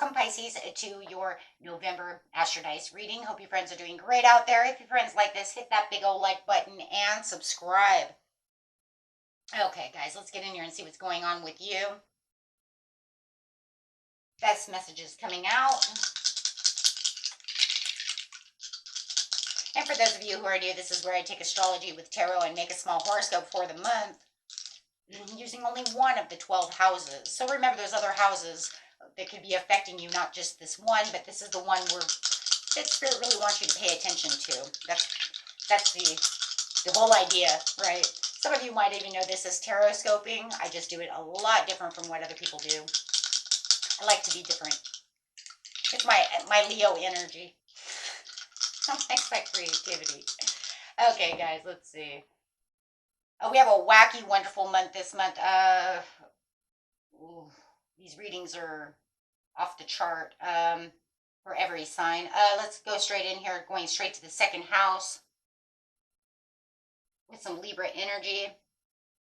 welcome Pisces to your November Astro Dice reading. Hope your friends are doing great out there. If your friends like this, hit that big old like button and subscribe. Okay, guys, let's get in here and see what's going on with you. Best messages coming out. And for those of you who are new, this is where I take astrology with tarot and make a small horoscope for the month, using only one of the 12 houses. So remember, there's other houses that could be affecting you, not just this one, but this is the one where that Spirit really wants you to pay attention to. That's the whole idea, right? Some of you might even know this as tarot scoping. I just do it a lot different from what other people do. I like to be different. It's my Leo energy. I like my creativity. Okay, guys, let's see. We have a wacky, wonderful month this month. These readings are off the chart for every sign. Let's go straight in here, going straight to the second house with some Libra energy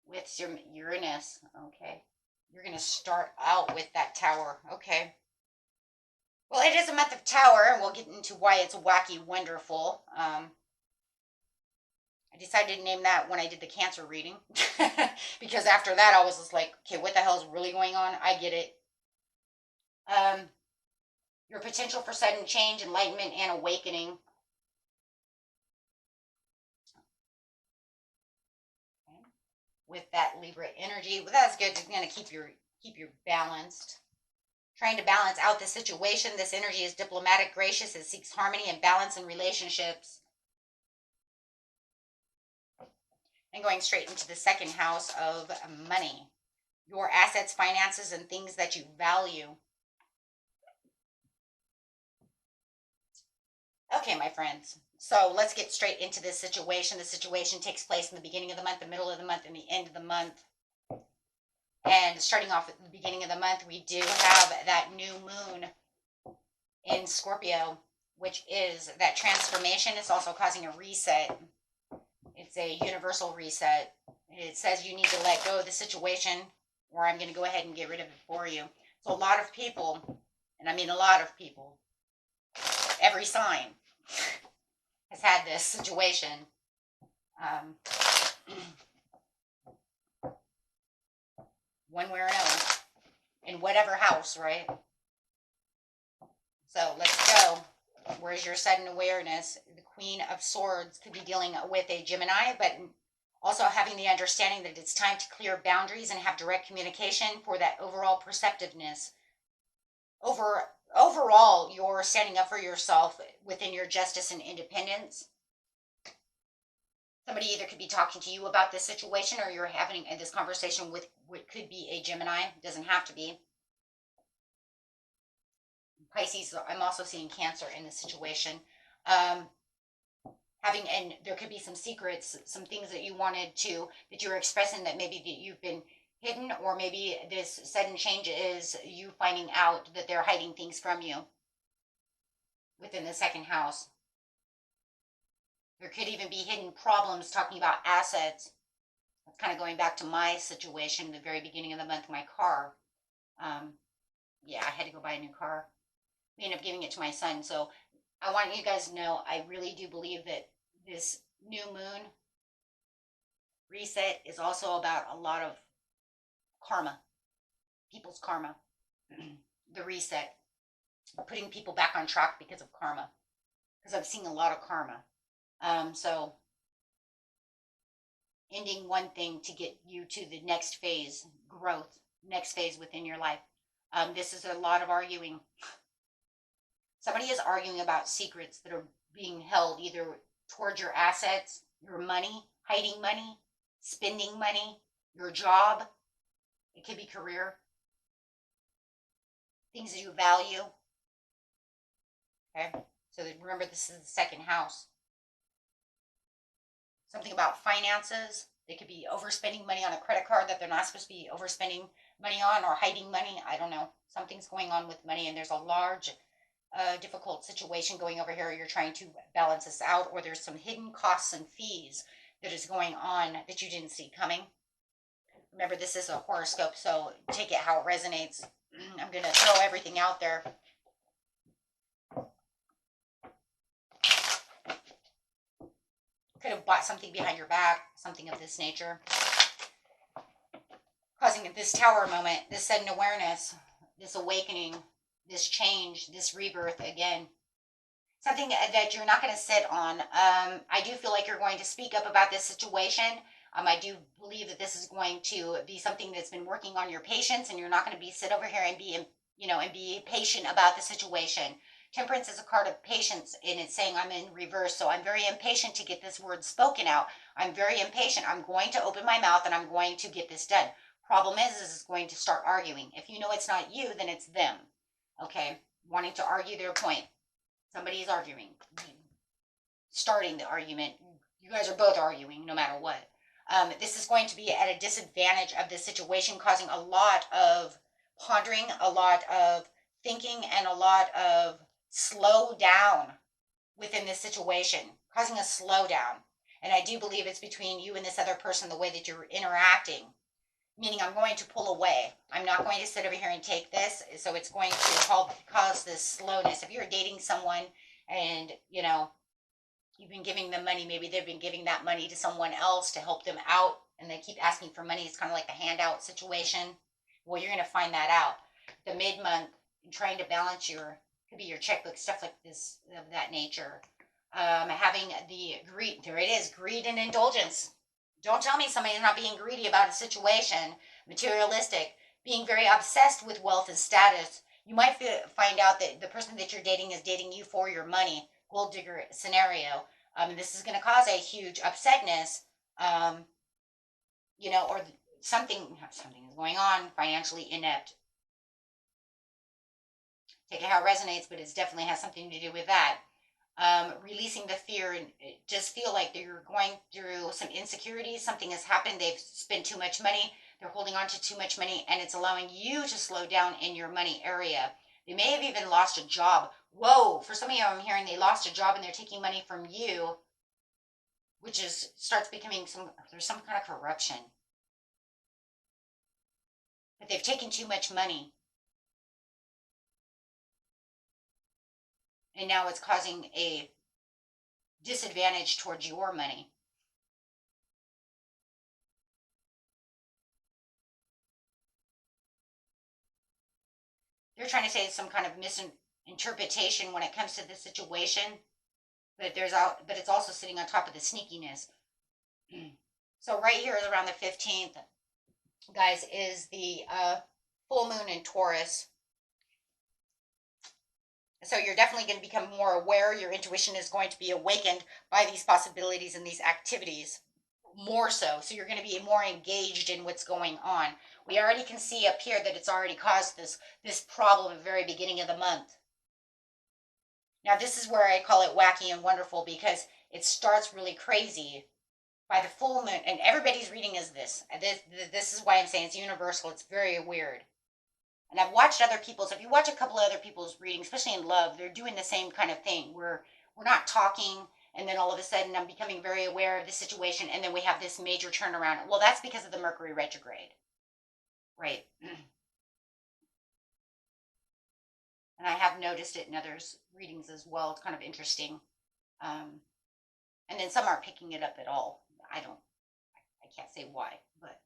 with your Uranus. Okay, you're going to start out with that Tower. Okay. Well, it is a month of Tower, and we'll get into why it's wacky, wonderful. I decided to name that when I did the Cancer reading, because after that I was just like, okay, what the hell is really going on? I get it. Your potential for sudden change, enlightenment, and awakening. Okay. With that Libra energy, well, that's good. It's going to keep you balanced. Trying to balance out the situation. This energy is diplomatic, gracious. It seeks harmony and balance in relationships. And going straight into the second house of money. Your assets, finances, and things that you value. Okay, my friends. So let's get straight into this situation. The situation takes place in the beginning of the month, the middle of the month, and the end of the month. And starting off at the beginning of the month, we do have that new moon in Scorpio, which is that transformation. It's also causing a reset. It's a universal reset. It says you need to let go of the situation, or I'm going to go ahead and get rid of it for you. So a lot of people, and I mean a lot of people, every sign has had this situation. One way or another, in whatever house, right? So let's go. Where's your sudden awareness? The Queen of Swords could be dealing with a Gemini, but also having the understanding that it's time to clear boundaries and have direct communication for that overall perceptiveness. Overall, you're standing up for yourself within your justice and independence. Somebody either could be talking to you about this situation, or you're having this conversation with what could be a Gemini. It doesn't have to be. Pisces, I'm also seeing Cancer in this situation. And there could be some secrets, some things that you wanted to, that you're expressing that maybe that you've been hidden, or maybe this sudden change is you finding out that they're hiding things from you within the second house. There could even be hidden problems talking about assets. That's kind of going back to my situation, the very beginning of the month, my car. Yeah, I had to go buy a new car. We ended up giving it to my son. So I want you guys to know, I really do believe that this new moon reset is also about a lot of karma, people's karma. The reset, putting people back on track because of karma, because I've seen a lot of karma. So ending one thing to get you to the next phase, growth, next phase within your life. This is a lot of arguing. Somebody is arguing about secrets that are being held either towards your assets, your money, hiding money, spending money, your job. It could be career, things that you value. Okay, so remember, this is the second house. Something about finances. They could be overspending money on a credit card that they're not supposed to be overspending money on, or hiding money. I don't know. Something's going on with money, and there's a large, difficult situation going over here. You're trying to balance this out, or there's some hidden costs and fees that is going on that you didn't see coming. Remember, this is a horoscope, so take it how it resonates. I'm going to throw everything out there. could have bought something behind your back, something of this nature. Causing this tower moment, this sudden awareness, this awakening, this change, this rebirth again. Something that you're not going to sit on. I do feel like you're going to speak up about this situation. I do believe that this is going to be something that's been working on your patience, and you're not going to be sit over here and be, and be patient about the situation. Temperance is a card of patience, and it's saying I'm in reverse, so I'm very impatient to get this word spoken out. I'm very impatient. I'm going to open my mouth, and I'm going to get this done. Problem is it's going to start arguing. If you know it's not you, then it's them. Okay? Wanting to argue their point. Somebody's arguing. Starting the argument. You guys are both arguing, no matter what. This is going to be at a disadvantage of this situation, causing a lot of pondering, a lot of thinking, and a lot of slow down within this situation, causing a slowdown. And I do believe it's between you and this other person, the way that you're interacting. Meaning I'm going to pull away. I'm not going to sit over here and take this. So it's going to cause this slowness. If you're dating someone and, you've been giving them money, maybe they've been giving that money to someone else to help them out, and they keep asking for money. It's kind of like the handout situation. Well, you're going to find that out. The mid-month, trying to balance could be your checkbook, stuff like this, of that nature. Having the greed, there it is, greed and indulgence. Don't tell me somebody's not being greedy about a situation. Materialistic, being very obsessed with wealth and status. You might find out that the person that you're dating is dating you for your money. Gold digger scenario. And this is going to cause a huge upsetness. Or something is going on, financially inept. Take it how it resonates, but it definitely has something to do with that. Releasing the fear, and just feel like you're going through some insecurities. Something has happened. They've spent too much money. They're holding on to too much money, and it's allowing you to slow down in your money area. They may have even lost a job. Whoa, for some of you, I'm hearing they lost a job and they're taking money from you, which starts becoming there's some kind of corruption. But they've taken too much money. And now it's causing a disadvantage towards your money. They're trying to say some kind of misinterpretation when it comes to the situation, but it's also sitting on top of the sneakiness. So right here is around the 15th, guys, is the full moon in Taurus. So you're definitely going to become more aware. Your intuition is going to be awakened by these possibilities and these activities more so. So you're going to be more engaged in what's going on. We already can see up here that it's already caused this problem at the very beginning of the month. Now this is where I call it wacky and wonderful, because it starts really crazy by the full moon. And everybody's reading is this. This is why I'm saying it's universal. It's very weird. And I've watched other people's, if you watch a couple of other people's readings, especially in love, they're doing the same kind of thing where we're not talking, and then all of a sudden I'm becoming very aware of the situation, and then we have this major turnaround. Well, that's because of the Mercury retrograde. Right. And I have noticed it in others' readings as well. It's kind of interesting. And then some aren't picking it up at all. I can't say why, but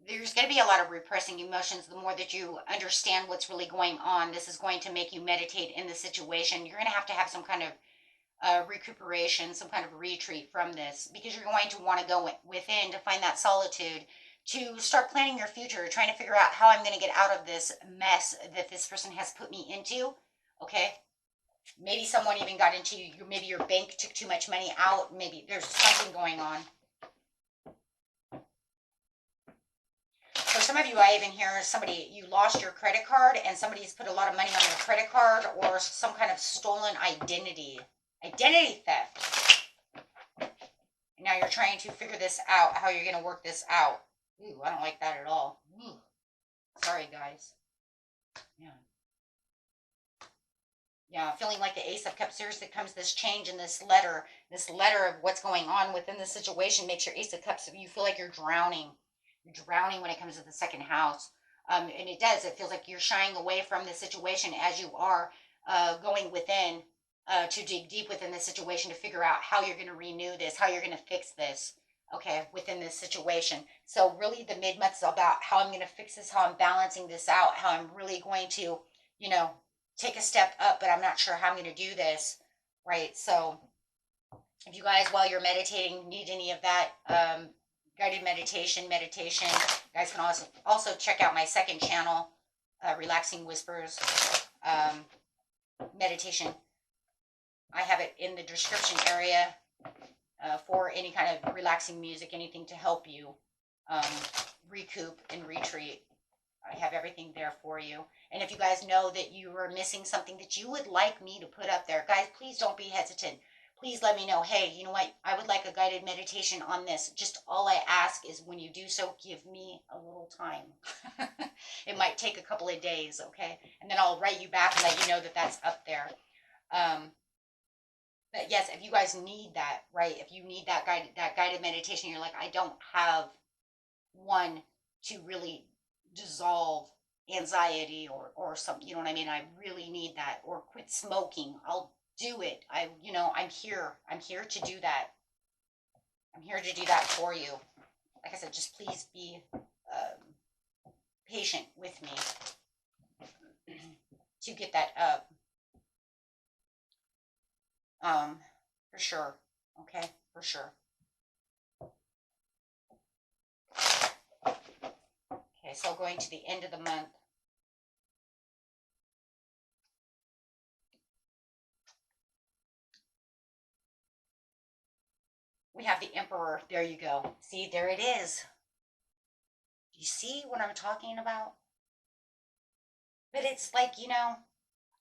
there's going to be a lot of repressing emotions. The more that you understand what's really going on, this is going to make you meditate in the situation. You're going to have some kind of recuperation, some kind of retreat from this, because you're going to want to go within to find that solitude, to start planning your future, trying to figure out how I'm going to get out of this mess that this person has put me into. Okay? Maybe someone even got into you. Maybe your bank took too much money out. Maybe there's something going on. For some of you, I even hear you lost your credit card and somebody's put a lot of money on your credit card, or some kind of stolen identity theft. Now you're trying to figure this out, how you're going to work this out. Ooh, I don't like that at all. Ooh. Sorry, guys. Yeah, feeling like the Ace of Cups. Seriously, comes this change in this letter of what's going on within the situation makes your Ace of Cups, you feel like you're drowning. You're drowning when it comes to the second house. And it does. It feels like you're shying away from the situation as you are going within to dig deep within the situation to figure out how you're going to renew this, how you're going to fix this, okay, within this situation. So really the mid-month is about how I'm going to fix this, how I'm balancing this out, how I'm really going to, you know, take a step up, but I'm not sure how I'm going to do this, right? So if you guys, while you're meditating, need any of that guided meditation, you guys can also check out my second channel, Relaxing Whispers meditation. I have it in the description area for any kind of relaxing music, anything to help you recoup and retreat. I have everything there for you. And if you guys know that you are missing something that you would like me to put up there, guys, please don't be hesitant. Please let me know, hey, you know what, I would like a guided meditation on this. Just all I ask is when you do so, give me a little time. It might take a couple of days, okay? And then I'll write you back and let you know that that's up there. But yes, if you guys need that, right? If you need that guided meditation, you're like, I don't have one to really dissolve anxiety or something, you know what I mean? I really need that. Or quit smoking. I'll do it. I'm here. I'm here to do that. I'm here to do that for you. Like I said, just please be patient with me to get that up. For sure. Okay, for sure. Okay, so going to the end of the month. We have the Emperor. There you go. See, there it is. Do you see what I'm talking about? But it's like,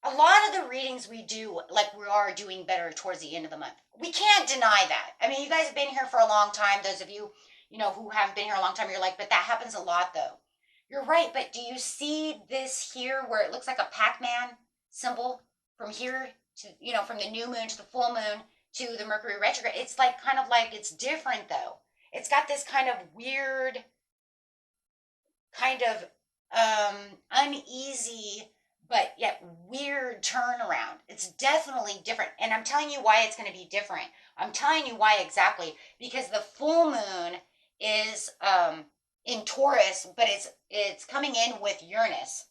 a lot of the readings we do, like we are doing better towards the end of the month. We can't deny that. I mean, you guys have been here for a long time. Those of you, who haven't been here a long time, you're like, but that happens a lot though. You're right, but do you see this here where it looks like a Pac-Man symbol from here to, from the new moon to the full moon to the Mercury retrograde? It's like kind of like it's different though. It's got this kind of weird, kind of uneasy, but yet weird turnaround. It's definitely different. And I'm telling you why it's going to be different. I'm telling you why exactly. Because the full moon is in Taurus, but it's coming in with Uranus.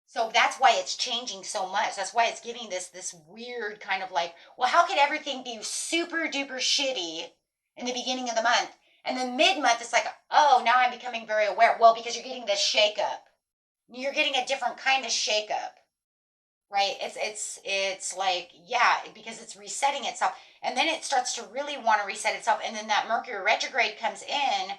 So that's why it's changing so much. That's why it's giving this weird kind of like, well, how could everything be super duper shitty in the beginning of the month? And then mid-month, it's like, oh, now I'm becoming very aware. Well, because you're getting this shake-up. You're getting a different kind of shake-up, right? It's like, yeah, because it's resetting itself. And then it starts to really want to reset itself. And then that Mercury retrograde comes in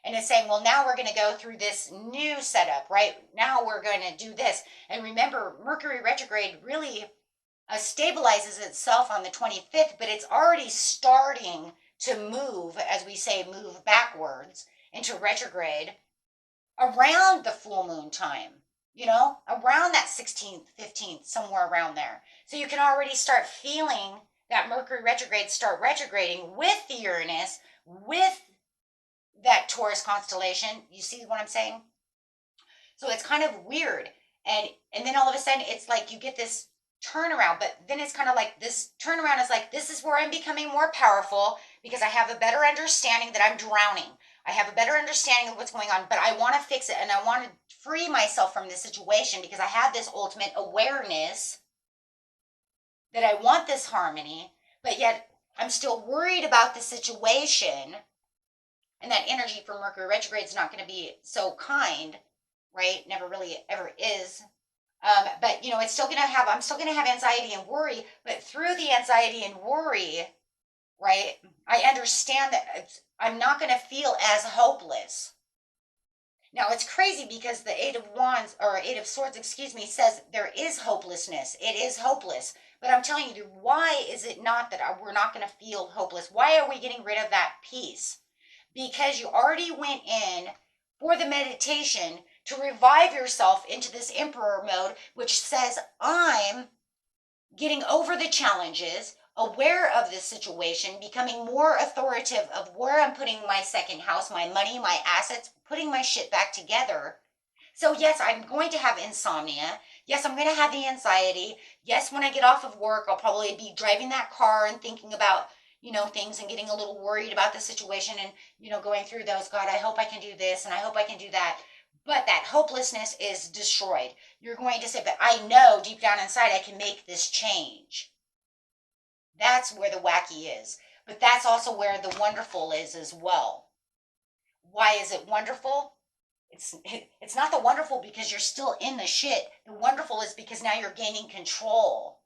and it's saying, well, now we're going to go through this new setup, right? Now we're going to do this. And remember, Mercury retrograde really stabilizes itself on the 25th, but it's already starting to move, as we say, move backwards into retrograde around the full moon time, around that 16th, 15th, somewhere around there. So you can already start feeling that Mercury retrograde start retrograding with the Uranus, with that Taurus constellation. You see what I'm saying? So it's kind of weird. And then all of a sudden it's like you get this turnaround, but then it's kind of like this turnaround is like, this is where I'm becoming more powerful because I have a better understanding that I'm drowning. I have a better understanding of what's going on, but I want to fix it and I want to free myself from this situation because I have this ultimate awareness that I want this harmony, but yet I'm still worried about the situation, and that energy for Mercury retrograde is not going to be so kind, right? Never really ever is. But it's still going to have, I'm still going to have anxiety and worry, but through the anxiety and worry, right, I understand that I'm not going to feel as hopeless. Now it's crazy because the Eight of Swords, says there is hopelessness. It is hopeless. But I'm telling you, why is it not that we're not going to feel hopeless? Why are we getting rid of that peace? Because you already went in for the meditation to revive yourself into this Emperor mode, which says, I'm getting over the challenges. aware of this situation, becoming more authoritative of where I'm putting my second house, my money, my assets, putting my shit back together. So yes, I'm going to have insomnia. Yes, I'm going to have the anxiety. Yes, when I get off of work, I'll probably be driving that car and thinking about, things and getting a little worried about the situation and, going through those. God, I hope I can do this and I hope I can do that. But that hopelessness is destroyed. You're going to say, but I know deep down inside I can make this change. That's where the wacky is. But that's also where the wonderful is as well. Why is it wonderful? It's not the wonderful because you're still in the shit. The wonderful is because now you're gaining control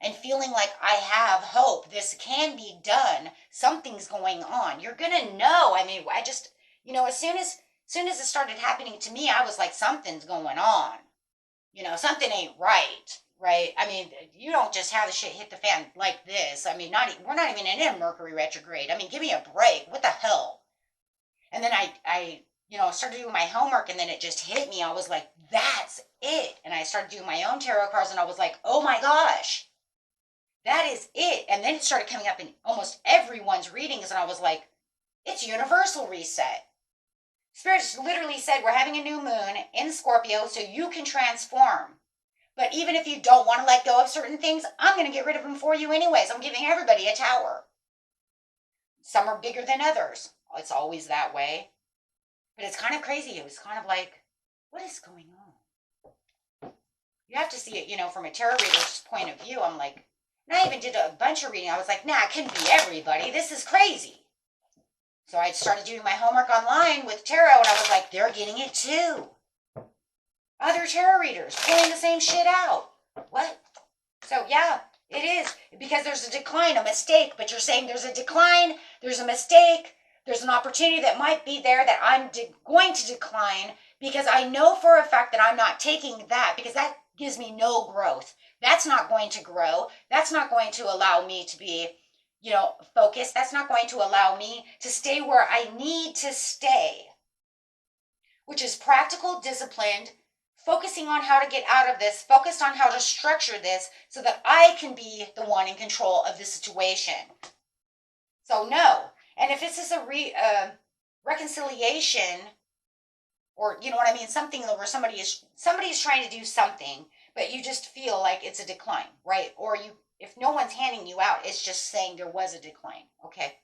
and feeling like I have hope. This can be done. Something's going on. You're gonna know. I mean, I just, as soon as it started happening to me, I was like, something's going on. Something ain't right. Right? I mean, you don't just have the shit hit the fan like this. I mean, we're not even in a Mercury retrograde. I mean, give me a break. What the hell? And then I started doing my homework and then it just hit me. I was like, that's it. And I started doing my own tarot cards and I was like, oh my gosh, that is it. And then it started coming up in almost everyone's readings and I was like, it's universal reset. Spirit literally said, we're having a new moon in Scorpio so you can transform. But even if you don't want to let go of certain things, I'm going to get rid of them for you anyways. I'm giving everybody a tower. Some are bigger than others. It's always that way. But it's kind of crazy. It was kind of like, what is going on? You have to see it, from a tarot reader's point of view. I'm like, and I even did a bunch of reading. I was like, nah, it couldn't be everybody. This is crazy. So I started doing my homework online with tarot, and I was like, they're getting it too. Other tarot readers pulling the same shit out. What? So yeah, it is. Because there's a decline, a mistake. But you're saying there's a decline, there's a mistake, there's an opportunity that might be there that I'm going to decline because I know for a fact that I'm not taking that because that gives me no growth. That's not going to grow. That's not going to allow me to be, focused. That's not going to allow me to stay where I need to stay, which is practical, disciplined, focusing on how to get out of this, focused on how to structure this so that I can be the one in control of the situation. So no. And if this is a reconciliation, or you know what I mean, something where somebody is trying to do something, but you just feel like it's a decline, right? Or if no one's handing you out, it's just saying there was a decline, okay?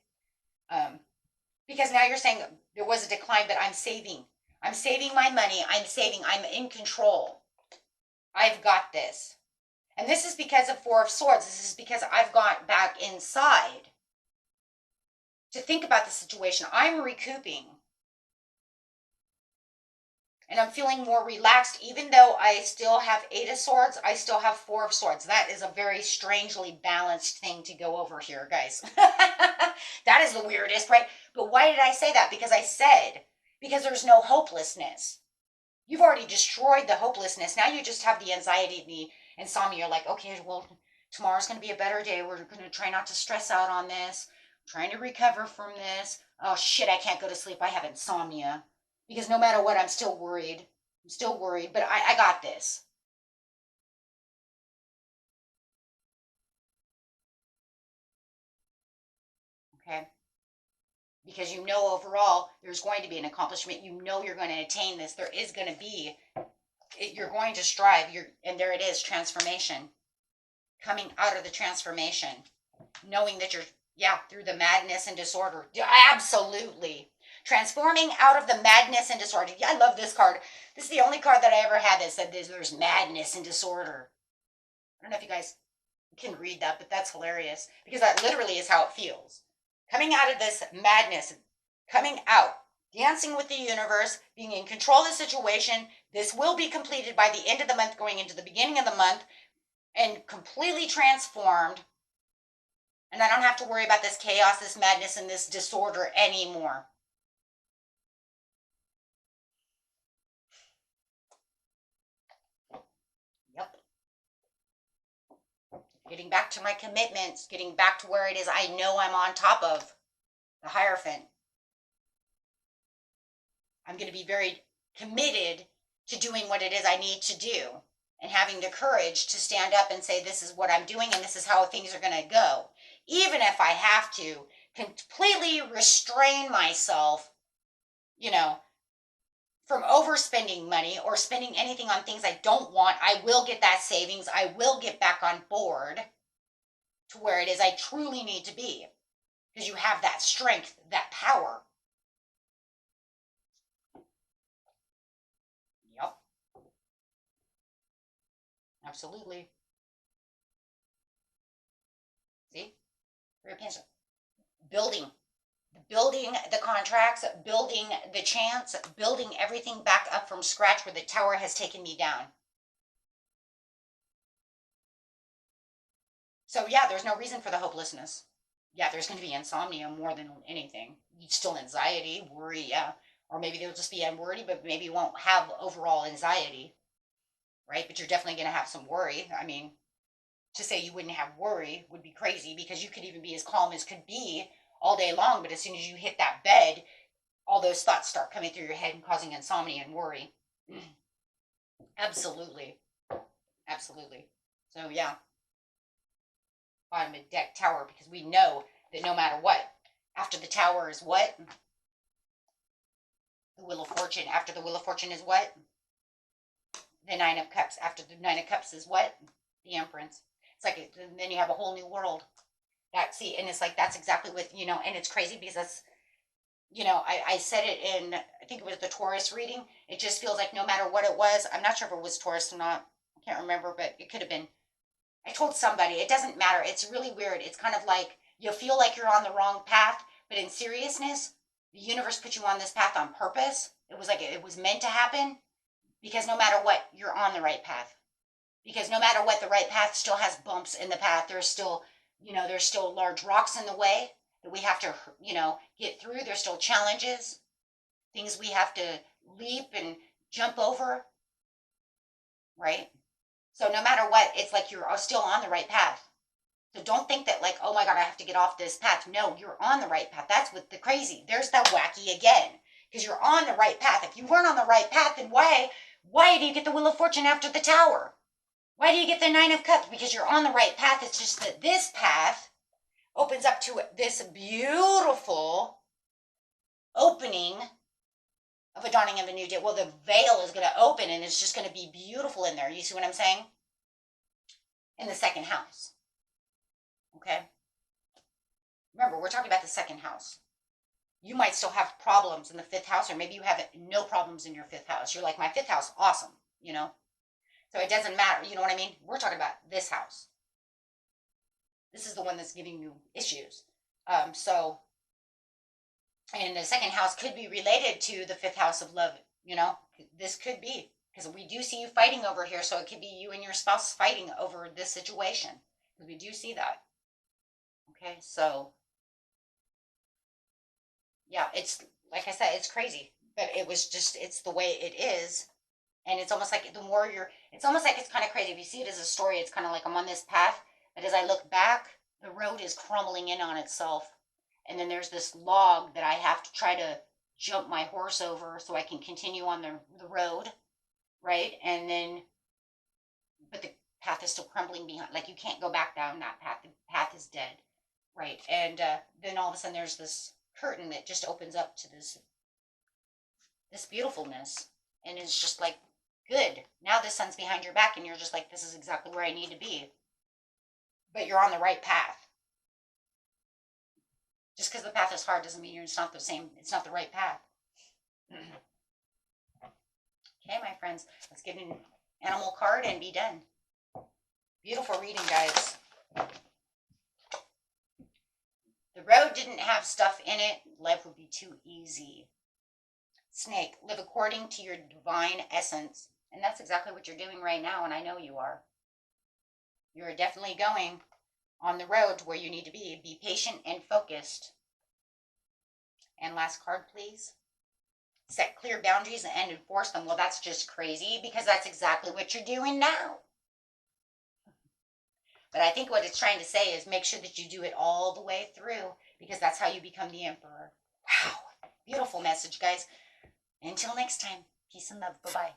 Because now you're saying there was a decline, but I'm saving my money. I'm in control. I've got this. And this is because of Four of Swords. This is because I've got back inside to think about the situation. I'm recouping. And I'm feeling more relaxed. Even though I still have Eight of Swords, I still have Four of Swords. That is a very strangely balanced thing to go over here, guys. That is the weirdest, right? But why did I say that? Because there's no hopelessness. You've already destroyed the hopelessness. Now you just have the anxiety, the insomnia. You're like, okay, well, tomorrow's going to be a better day. We're going to try not to stress out on this. I'm trying to recover from this. Oh, shit, I can't go to sleep. I have insomnia. Because no matter what, I'm still worried. But I got this. Okay? Because overall, there's going to be an accomplishment. You're going to attain this. There is going to be, you're going to strive. And there it is, transformation. Coming out of the transformation. Knowing that you're, through the madness and disorder. Absolutely. Transforming out of the madness and disorder. Yeah, I love this card. This is the only card that I ever had that said there's madness and disorder. I don't know if you guys can read that, but that's hilarious. Because that literally is how it feels. Coming out of this madness. Coming out. Dancing with the universe. Being in control of the situation. This will be completed by the end of the month, going into the beginning of the month. And completely transformed. And I don't have to worry about this chaos, this madness, and this disorder anymore. Getting back to my commitments, getting back to where it is I know I'm on top of, the Hierophant. I'm going to be very committed to doing what it is I need to do and having the courage to stand up and say, this is what I'm doing and this is how things are going to go. even if I have to completely restrain myself, you know, from overspending money or spending anything on things I don't want, I will get that savings. I will get back on board to where it is I truly need to be, because you have that strength, that power. Yep. Absolutely. See? Repentance. Building the contracts, building the chance, building everything back up from scratch where the tower has taken me down. So yeah, there's no reason for the hopelessness. Yeah, there's going to be insomnia more than anything. Still anxiety, worry, yeah. Or maybe they'll just be unworried, but maybe you won't have overall anxiety, right? But you're definitely going to have some worry. I mean, to say you wouldn't have worry would be crazy, because you could even be as calm as could be all day long, but as soon as you hit that bed, all those thoughts start coming through your head and causing insomnia and worry. Absolutely. Absolutely. So yeah, bottom of deck tower, because we know that no matter what, after the tower is what? The Wheel of Fortune. After the Wheel of Fortune is what? The Nine of Cups. After the Nine of Cups is what? The Empress. It's like, then you have a whole new world. See, and it's like, that's exactly what, and it's crazy because that's, I said it in, I think it was the Taurus reading. It just feels like no matter what it was, I'm not sure if it was Taurus or not. I can't remember, but it could have been. I told somebody, it doesn't matter. It's really weird. It's kind of like you feel like you're on the wrong path, but in seriousness, the universe put you on this path on purpose. It was like it was meant to happen, because no matter what, you're on the right path. Because no matter what, the right path still has bumps in the path. There's still, there's still large rocks in the way that we have to, get through. There's still challenges, things we have to leap and jump over, right? So no matter what, it's like you're still on the right path. So don't think that like, oh my God, I have to get off this path. No, you're on the right path. That's what the crazy. There's that wacky again, because you're on the right path. If you weren't on the right path, then why do you get the Wheel of Fortune after the tower? Why do you get the Nine of Cups? Because you're on the right path. It's just that this path opens up to this beautiful opening of a dawning of a new day. Well, the veil is going to open and it's just going to be beautiful in there. You see what I'm saying? In the second house. Okay? Remember, we're talking about the second house. You might still have problems in the fifth house, or maybe you have no problems in your fifth house. You're like, my fifth house, awesome, So it doesn't matter, you know what I mean? We're talking about this house. This is the one that's giving you issues. And the second house could be related to the fifth house of love, This could be, because we do see you fighting over here, so it could be you and your spouse fighting over this situation, because we do see that. Okay, so, yeah, it's, like I said, it's crazy, but it's the way it is. And it's almost like it's almost like it's kind of crazy. If you see it as a story, it's kind of like I'm on this path, but as I look back, the road is crumbling in on itself. And then there's this log that I have to try to jump my horse over so I can continue on the road, right? And then, but the path is still crumbling behind. Like, you can't go back down that path. The path is dead, right? And then all of a sudden there's this curtain that just opens up to this beautifulness. And it's just like, good. Now the sun's behind your back and you're just like, this is exactly where I need to be. But you're on the right path. Just because the path is hard doesn't mean it's not the right path. Okay, my friends, let's get an animal card and be done. Beautiful reading, guys. The road didn't have stuff in it. Life would be too easy. Snake, live according to your divine essence. And that's exactly what you're doing right now, and I know you are. You're definitely going on the road to where you need to be. Be patient and focused. And last card, please. Set clear boundaries and enforce them. Well, that's just crazy, because that's exactly what you're doing now. But I think what it's trying to say is make sure that you do it all the way through, because that's how you become the emperor. Wow. Beautiful message, guys. Until next time, peace and love. Bye-bye.